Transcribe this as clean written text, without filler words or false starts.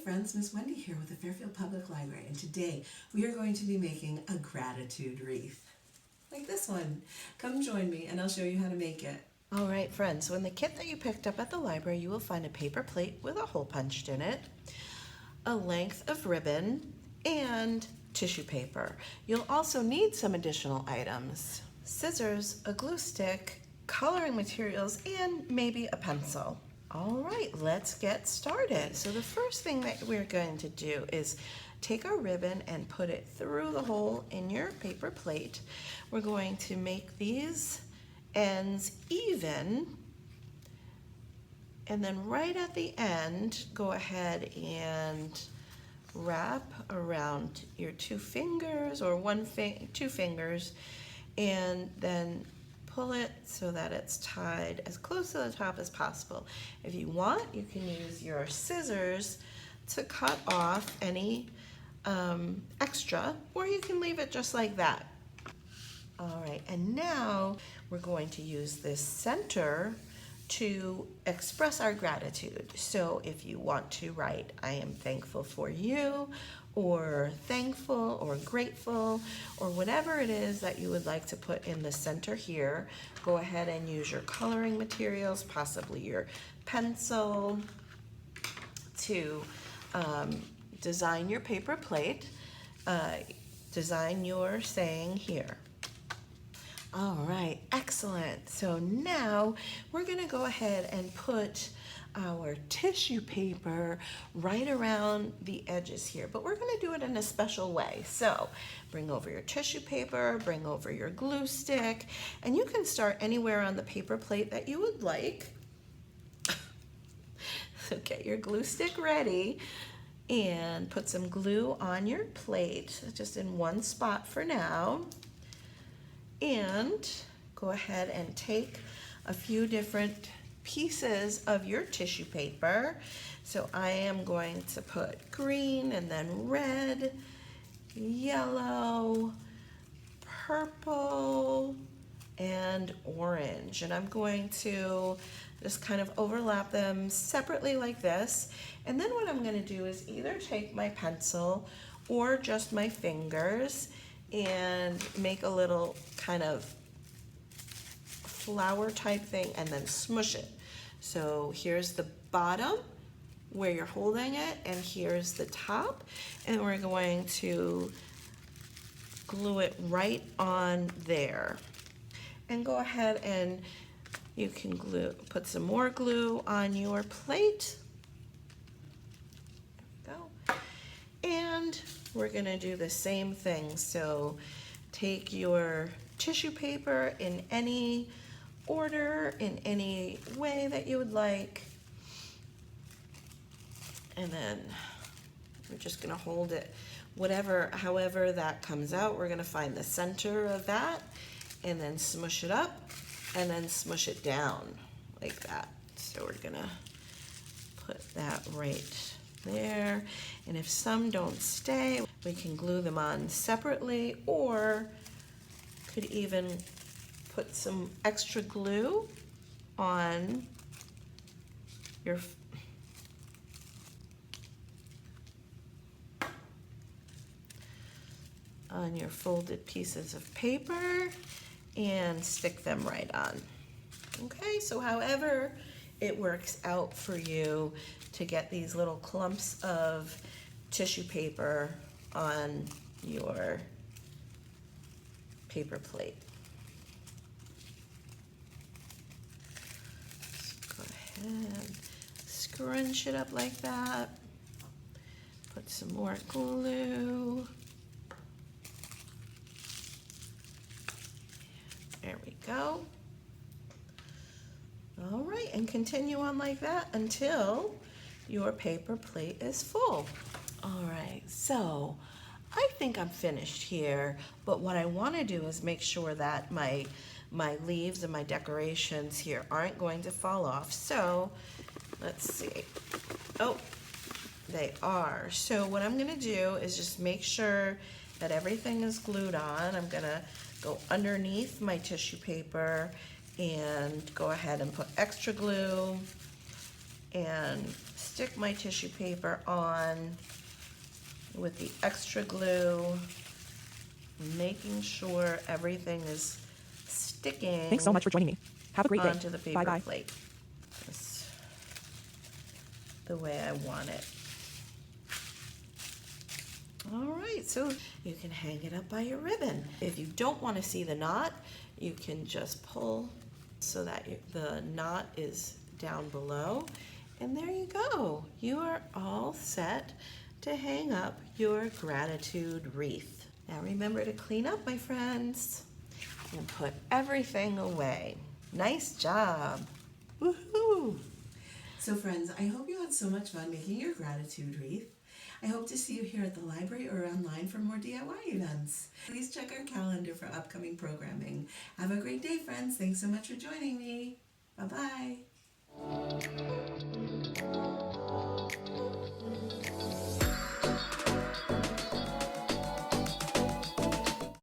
friends, Miss Wendy here with the Fairfield Public Library, and today we are going to be making a gratitude wreath, like this one. Come join me and I'll show you how to make it. All right, friends, so in the kit that you picked up at the library, you will find a paper plate with a hole punched in it, a length of ribbon, and tissue paper. You'll also need some additional items: scissors, a glue stick, coloring materials, and maybe a pencil. All right, let's get started. So the first thing that we're going to do is take our ribbon and put it through the hole in your paper plate. We're going to make these ends even, and then right at the end, go ahead and wrap around your two fingers or two fingers, and then pull it so that it's tied as close to the top as possible. If you want, you can use your scissors to cut off any extra, or you can leave it just like that. All right, and now we're going to use this center to express our gratitude. So if you want to write, "I am thankful for you," or "thankful," or "grateful," or whatever it is that you would like to put in the center here, go ahead and use your coloring materials, possibly your pencil, to design your paper plate, design your saying here. All right, excellent. So now we're gonna go ahead and put our tissue paper right around the edges here, but we're gonna do it in a special way. So bring over your tissue paper, bring over your glue stick, and you can start anywhere on the paper plate that you would like. So get your glue stick ready and put some glue on your plate, just in one spot for now. And go ahead and take a few different pieces of your tissue paper. So I am going to put green, and then red, yellow, purple, and orange. And I'm going to just kind of overlap them separately like this. And then what I'm going to do is either take my pencil or just my fingers and make a little kind of flower type thing and then smush it. So here's the bottom where you're holding it, and here's the top, and we're going to glue it right on there. And go ahead and you can put some more glue on your plate. There we go. And we're gonna do the same thing. So take your tissue paper in any order, in any way that you would like, and then we're just gonna hold it however that comes out. We're gonna find the center of that and then smush it up and then smush it down like that. So we're gonna put that right there. And if some don't stay, we can glue them on separately, or could even put some extra glue on your folded pieces of paper and stick them right on. Okay, so however it works out for you to get these little clumps of tissue paper on your paper plate. So go ahead, scrunch it up like that. Put some more glue. There we go. All right, and continue on like that until your paper plate is full. All right, so I think I'm finished here, but what I want to do is make sure that my leaves and my decorations here aren't going to fall off. So let's see. Oh, they are. So what I'm going to do is just make sure that everything is glued on. I'm going to go underneath my tissue paper and go ahead and put extra glue and stick my tissue paper on with the extra glue, making sure everything is sticking. Thanks so much for joining me. Have a great day. Onto the paper Bye-bye. plate. Just the way I want it. All right, so you can hang it up by your ribbon. If you don't want to see the knot, you can just pull so that the knot is down below. And there you go. You are all set to hang up your gratitude wreath. Now remember to clean up, my friends, and put everything away. Nice job. Woohoo! So friends, I hope you had so much fun making your gratitude wreath. I hope to see you here at the library or online for more DIY events. Please check our calendar for upcoming programming. Have a great day, friends. Thanks so much for joining me. Bye-bye.